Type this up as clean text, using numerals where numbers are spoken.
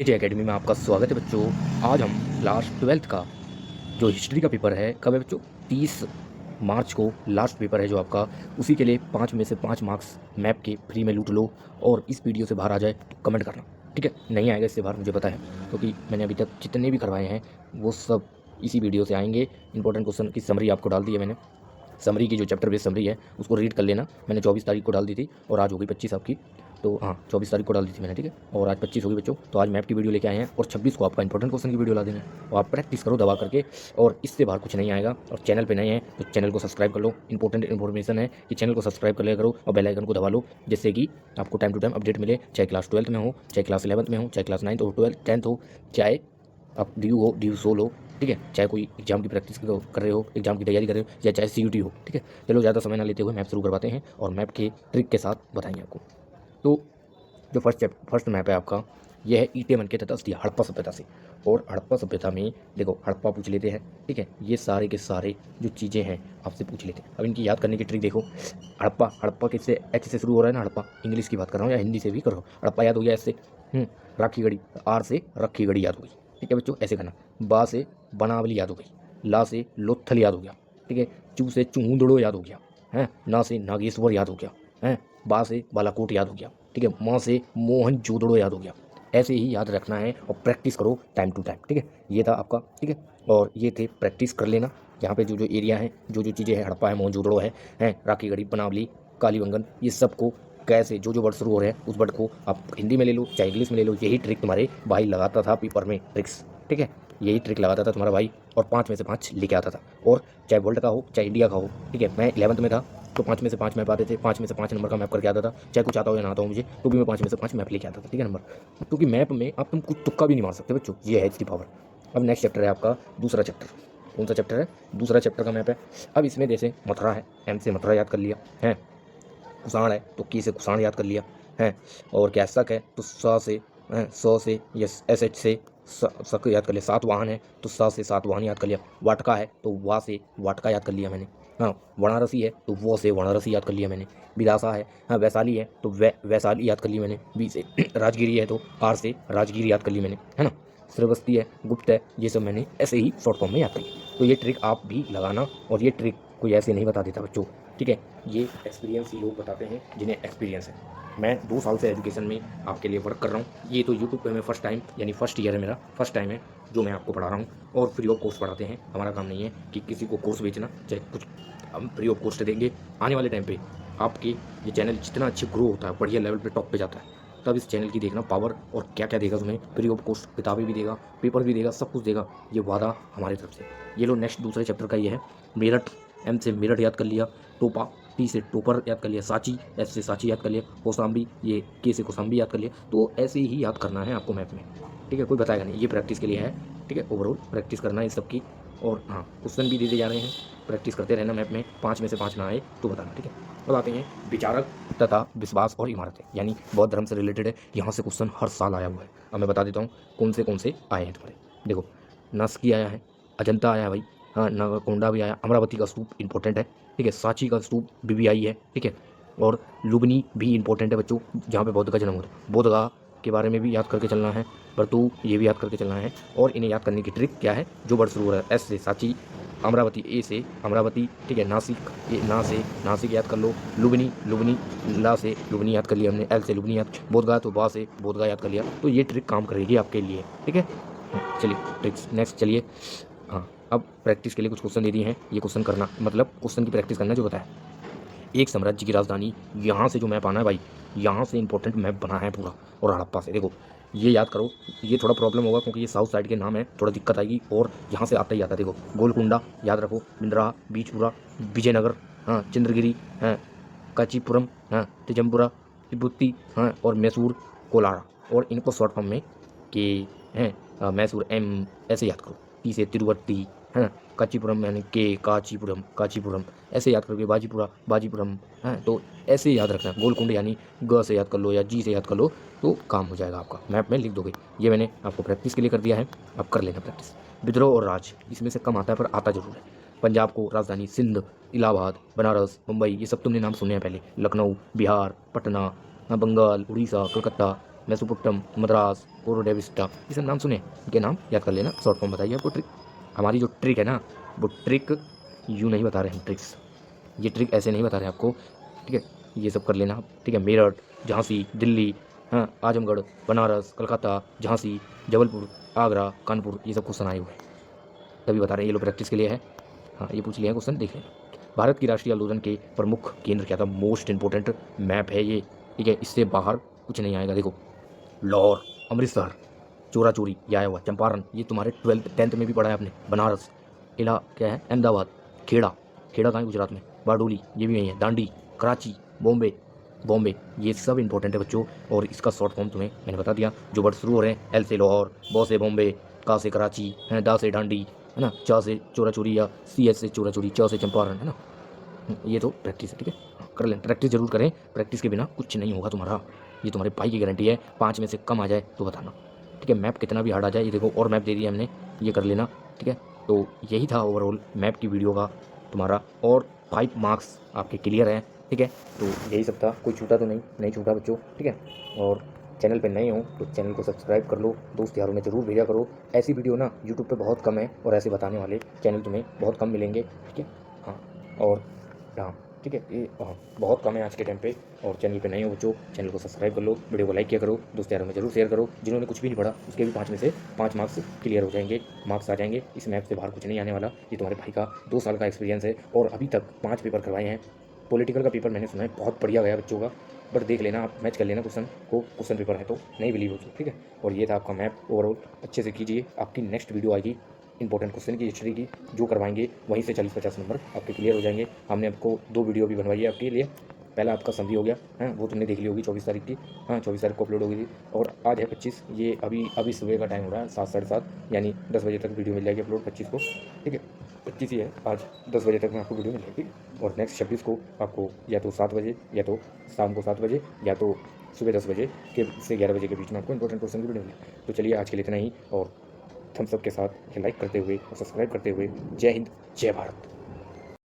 एजे academy में आपका स्वागत है बच्चों। आज हम क्लास 12th का जो हिस्ट्री का पेपर है कब है बच्चों? 30 मार्च को लास्ट पेपर है जो आपका। उसी के लिए 5 में से 5 मार्क्स मैप के फ्री में लूट लो और इस वीडियो से बाहर आ जाए तो कमेंट करना, ठीक है? नहीं आएगा इससे बाहर मुझे पता है, क्योंकि मैंने अभी तक जितने भी करवाए हैं वो सब इसी वीडियो से आएंगे। इंपॉर्टेंट क्वेश्चन की समरी आपको डाल दी है मैंने। समरी की जो चैप्टर बेस्ड समरी है उसको रीड कर लेना। मैंने 24 तारीख को डाल दी थी और आज हो गई 25 आपकी, तो हाँ 24 तारीख को डाल दी थी मैंने, ठीक है? और आज 25 होगी बच्चों, तो आज मैप की वीडियो लेके आए हैं और 26 को आपका इंपॉर्टेंट क्वेश्चन की वीडियो ला देंगे। और आप प्रैक्टिस करो दबा करके, और इससे बाहर कुछ नहीं आएगा। और चैनल पे नए हैं तो चैनल को सब्सक्राइब कर लो। इंपॉर्टेंट इन्फॉर्मेशन है कि चैनल को सब्सक्राइब कर लिया करो और बेल आइकन को दबा लो, जिससे कि आपको टाइम टू टाइम अपडेट मिले, चाहे क्लास 12th में हो, चाहे क्लास 11th में हो, चाहे क्लास 9th हो, 10th हो, चाहे आप ड्यू हो, ड्यू सोल हो, ठीक है? चाहे कोई एग्जाम की प्रैक्टिस कर रहे हो, एग्जाम की तैयारी कर रहे हो, या चाहे सीयूटी हो, ठीक है? चलो ज़्यादा समय ना लेते हुए मैप शुरू करवाते हैं और मैप के ट्रिक के साथ बताएंगे आपको। तो जो फर्स्ट मैप है आपका, यह है ईटे मन के तथा अस्थिया, हड़प्पा सभ्यता से। और हड़प्पा सभ्यता में देखो, हड़प्पा पूछ लेते हैं, ठीक है? ये सारे के सारे जो चीज़ें हैं आपसे पूछ लेते हैं। अब इनकी याद करने की ट्रिक देखो। हड़प्पा, हड़प्पा किससे, एच से शुरू हो रहा है ना हड़प्पा। इंग्लिश की बात कर रहा हूँ या हिंदी से भी करो। हड़प्पा याद हो गया ऐसे। राखी गढ़ी, आर से रखी गढ़ी याद हो गई, ठीक है बच्चों? ऐसे करना। बा से बनावली याद हो गई। ला से लोथल याद हो गया, ठीक है? चू से चूंदड़ो याद हो गया है। ना से नागेश्वर याद हो गया है। बा से बालाकोट याद हो गया, ठीक है? माँ से मोहन जोदड़ो याद हो गया। ऐसे ही याद रखना है और प्रैक्टिस करो टाइम टू टाइम, ठीक है? ये था आपका, ठीक है? और ये थे, प्रैक्टिस कर लेना। यहाँ पे जो जो एरिया है, जो जो चीज़ें हैं, हड़प्पा है, मोहनजोदड़ो है, राखी गढ़ी, बनावली, कालीबंगन, ये सबको कैसे जो जो वर्ड शुरू हो रहे हैं उस वर्ड को आप हिंदी में ले लो चाहे इंग्लिश में ले लो। यही ट्रिक तुम्हारे भाई लगाता था पेपर में, ट्रिक्स, ठीक है? यही ट्रिक लगाता था तुम्हारा भाई और 5 में से 5 लेके आता था। और चाहे वर्ल्ड का हो चाहे इंडिया का हो, ठीक है? मैं 11th में था तो 5 में से 5 मैप आते थे, 5 में से 5 नंबर का मैप करके आता था। चाहे कुछ आता हो या ना आता हो मुझे, तो भी मैं 5 में से 5 मैप लेके आता था, ठीक है नंबर? क्योंकि मैप में आप तुम कुछ तुक्का भी नहीं मार सकते बच्चों, ये है इसकी पावर। अब नेक्स्ट चैप्टर है आपका दूसरा चैप्टर। कौन सा चैप्टर है? दूसरा चैप्टर का मैप है। अब इसमें जैसे मथुरा है, एम से मथुरा याद कर लिया है। कुषाण है तो की से कुषाण याद कर लिया है। और क्या शक है तो स से, सौ से, यस एस एच से शक याद कर लिया। सातवाहन है तो स से सातवाहन याद कर लिया। वाटका है तो वा से वाटका याद कर लिया मैंने। हाँ, वाराणसी है तो वो से वाराणसी याद कर लिया मैंने। विदासा है, हाँ, वैशाली है तो वैशाली याद कर ली मैंने, बी से। राजगिरी है तो आर से राजगिरी याद कर ली मैंने, है ना? श्रावस्ती है, गुप्त है, ये सब मैंने ऐसे ही शॉर्ट फॉर्म में याद करी। तो ये ट्रिक आप भी लगाना, और ये ट्रिक कोई ऐसे नहीं बता देता बच्चों, ठीक है? ये एक्सपीरियंस ही लोग बताते हैं जिन्हें एक्सपीरियंस है। मैं 2 साल से एजुकेशन में आपके लिए वर्क कर रहा हूँ। ये तो यूट्यूब पे मैं फर्स्ट टाइम, यानी फर्स्ट ईयर है मेरा, फर्स्ट टाइम है जो मैं आपको पढ़ा रहा हूँ। और फ्री ऑफ कॉस्ट पढ़ाते हैं। हमारा काम नहीं है कि किसी को कोर्स बेचना, चाहे कुछ, हम फ्री ऑफ कॉस्ट देंगे। आने वाले टाइम पे आपके ये चैनल जितना अच्छे ग्रो होता है, बढ़िया लेवल पे टॉप पे जाता है, तब इस चैनल की देखना पावर, और क्या क्या देगा तुम्हें। फ्री ऑफ कॉस्ट किताबें भी देगा, पेपर भी देगा, सब कुछ देगा, ये वादा हमारी तरफ से। ये लो नेक्स्ट दूसरे चैप्टर का ये है मेरठ। एम से मेरठ याद कर लिया। टोपा, टी से टोपर याद कर लिया। सांची, एस से सांची याद कर लिया। कौसाम्बी, ये के से कौसाम्बी याद कर लिया। तो ऐसे ही याद करना है आपको मैप में, ठीक है? कोई बताएगा नहीं, ये प्रैक्टिस के लिए है, ठीक है? ओवरऑल प्रैक्टिस करना है इस सब की। और हाँ, क्वेश्चन भी दिए जा रहे हैं, प्रैक्टिस करते रहना मैप में। 5 में से 5 ना आए तो बताना, ठीक है? अब आते हैं विचारक तथा विश्वास और इमारतें, यानी बौद्ध धर्म से रिलेटेड है। यहाँ से क्वेश्चन हर साल आया हुआ है। अब मैं बता देता हूँ कौन से आए हैं तुम्हारे। देखो, नस्की आया है, अजंता आया है भाई, हाँ, नागाकोंडा भी आया, अमरावती का स्तूप इंपॉर्टेंट है, ठीक है? सांची का स्तूप भी आई है, ठीक है? और लुबनी भी इंपॉर्टेंट है बच्चों, जहाँ पे बौद्ध का जन्म हुआ था। बोधगया के बारे में भी याद करके चलना है। बरतू, ये भी याद करके चलना है। और इन्हें याद करने की ट्रिक क्या है? जो वर्ड शुरू हो रहा है एस से सांची, अमरावती ए से अमरावती, ठीक है? नासिक, ये ना से नासिक याद कर लो। लुबनी, लुबनी, ला से लुबनी याद कर लिया हमने, एल से लुबनी याद। बोधगया तो बा से बोधगया याद कर लिया। तो ये ट्रिक काम करेगी आपके लिए, ठीक है? चलिए ट्रिक्स नेक्स्ट, चलिए। हाँ, अब प्रैक्टिस के लिए कुछ क्वेश्चन दे दिए हैं, ये क्वेश्चन करना, मतलब क्वेश्चन की प्रैक्टिस करना जो बताया। एक साम्राज्य की राजधानी, यहाँ से जो मैप आना है भाई, यहाँ से इंपॉर्टेंट मैप बना है पूरा। और हड़प्पा से देखो, ये याद करो। ये थोड़ा प्रॉब्लम होगा क्योंकि ये साउथ साइड के नाम है, थोड़ा दिक्कत आएगी। और यहाँ से आता ही आता है, देखो, गोलकुंडा याद रखो, बिंद्रा, बीचपुरा, विजयनगर, हाँ, चंद्रगिरी, हाँ, कांचीपुरम, हाँ, तिजमपुरा, तिब्बती, हाँ, और मैसूर, कोलारा। और इनको शॉर्ट फॉर्म में के हैं, मैसूर एम, ऐसे याद करो। टी से तिरुवत्ती, है, कांचीपुरम यानी के कांचीपुरम, कांचीपुरम, ऐसे याद करके बाजीपुरा, बाजीपुरम, है। तो ऐसे याद रखना है। गोलकुंड यानी ग से याद कर लो या जी से याद कर लो, तो काम हो जाएगा आपका, मैप में लिख दोगे। ये मैंने आपको प्रैक्टिस के लिए कर दिया है, अब कर लेना प्रैक्टिस। विद्रोह और राज, इसमें से कम आता है पर आता जरूर है। पंजाब को राजधानी सिंध, इलाहाबाद, बनारस, मुंबई, ये सब तुमने नाम सुने हैं पहले। लखनऊ, बिहार, पटना, बंगाल, उड़ीसा, कलकत्ता, मेसोपोटाम, मद्रास, ओरोडेविस्टा, ये सब नाम सुने, इनके नाम याद कर लेना। शॉर्ट फॉर्म बताइए आपको ट्रिक। हमारी जो ट्रिक है ना, वो ट्रिक यूँ नहीं बता रहे हैं ट्रिक्स, ये ट्रिक ऐसे नहीं बता रहे हैं आपको, ठीक है। ये सब कर लेना आप, ठीक है। मेरठ, झांसी, दिल्ली, हाँ, आजमगढ़, बनारस, कलकत्ता, झांसी, जबलपुर, आगरा, कानपुर, ये सब क्वेश्चन आए हुए हैं, तभी बता रहे हैं। ये लोग प्रैक्टिस के लिए है। हाँ, ये पूछ लिया है क्वेश्चन, देख लेना। भारत की राष्ट्रीय आंदोलन के प्रमुख केंद्र क्या था? मोस्ट इंपॉर्टेंट मैप है ये, ठीक है। इससे बाहर कुछ नहीं आएगा। देखो, लाहौर, अमृतसर, चोरा चोरी, ये आया हुआ चंपारण, ये तुम्हारे 12th 10th में भी पढ़ा है आपने। बनारस, इला क्या है, अहमदाबाद, खेड़ा, खेड़ा कहाँ है, गुजरात में, बारडोली, ये भी यही है, दांडी, कराची, बॉम्बे, बॉम्बे, ये सब इंपॉर्टेंट है बच्चों। और इसका शॉर्ट फॉर्म तुम्हें मैंने बता दिया। जो वर्ड शुरू हो रहे हैं, एल से लाहौर, बॉ से बॉम्बे, का से कराची, है दा से दांडी, है ना, चा से चोरा चोरी या सी एस से चोरा चोरी, च से चंपारण, है ना। ये तो प्रैक्टिस है, ठीक है। कर लें, प्रैक्टिस जरूर करें, प्रैक्टिस के बिना कुछ नहीं होगा तुम्हारा। ये तुम्हारे भाई की गारंटी है। 5 में से कम आ जाए तो बताना, ठीक है। मैप कितना भी हार्ड आ जाए, ये देखो और मैप दे दिया हमने, ये कर लेना, ठीक है। तो यही था ओवरऑल मैप की वीडियो का तुम्हारा, और 5 मार्क्स आपके क्लियर हैं, ठीक है। तो यही सब था, कोई छूटा तो नहीं छूटा बच्चों, ठीक है। और चैनल पे नए हो तो चैनल को सब्सक्राइब कर लो, दोस्त यारों में ज़रूर भेजा करो। ऐसी वीडियो ना यूट्यूब पे बहुत कम है, और ऐसे बताने वाले चैनल तुम्हें बहुत कम मिलेंगे, ठीक है। हाँ, और हाँ, ठीक है, ये बहुत कम है आज के टाइम पे। और चैनल पे नए हो बच्चों, चैनल को सब्सक्राइब कर लो, वीडियो को लाइक किया करो, दोस्त यारों में जरूर शेयर करो। जिन्होंने कुछ भी नहीं पढ़ा उसके भी 5 में से 5 मार्क्स क्लियर हो जाएंगे, मार्क्स आ जाएंगे। इस मैथ से बाहर कुछ नहीं आने वाला। ये तुम्हारे भाई का 2 साल का एक्सपीरियंस है, और अभी तक 5 पेपर करवाए हैं। पॉलिटिकल का पेपर मैंने सुना है बहुत बढ़िया गया बच्चों का, बट देख लेना आप, मैच कर लेना क्वेश्चन को, क्वेश्चन पेपर है तो नहीं बिलीव हो, ठीक है। और ये था आपका मैप ओवरऑल, अच्छे से कीजिए। आपकी नेक्स्ट वीडियो आएगी इंपॉर्टेंट क्वेश्चन की, हिस्ट्री की, जो करवाएंगे वहीं से 40-50 नंबर आपके क्लियर हो जाएंगे। हमने आपको 2 वीडियो भी बनवाई है आपके लिए। पहला आपका संधि हो गया है, वो तुमने देख ली होगी 24 तारीख की, हाँ 24 तारीख को अपलोड होगी थी। और आज है 25, ये अभी सुबह का टाइम हो रहा है 7 साढ़े 7, यानी 10 बजे तक वीडियो मिल जाएगी अपलोड 25 को, ठीक है। 25 ही है आज, 10 बजे तक में आपको वीडियो मिल जाएगी। और नेक्स्ट 26 को आपको या तो 7 बजे, या तो शाम को 7 बजे, या तो सुबह 10 बजे के से 11 बजे के बीच में आपको इंपॉर्टेंट क्वेश्चन की वीडियो मिलेगी। तो चलिए आज के लिए इतना ही, और थम्स अप के साथ लाइक करते हुए और सब्सक्राइब करते हुए, जय हिंद, जय भारत।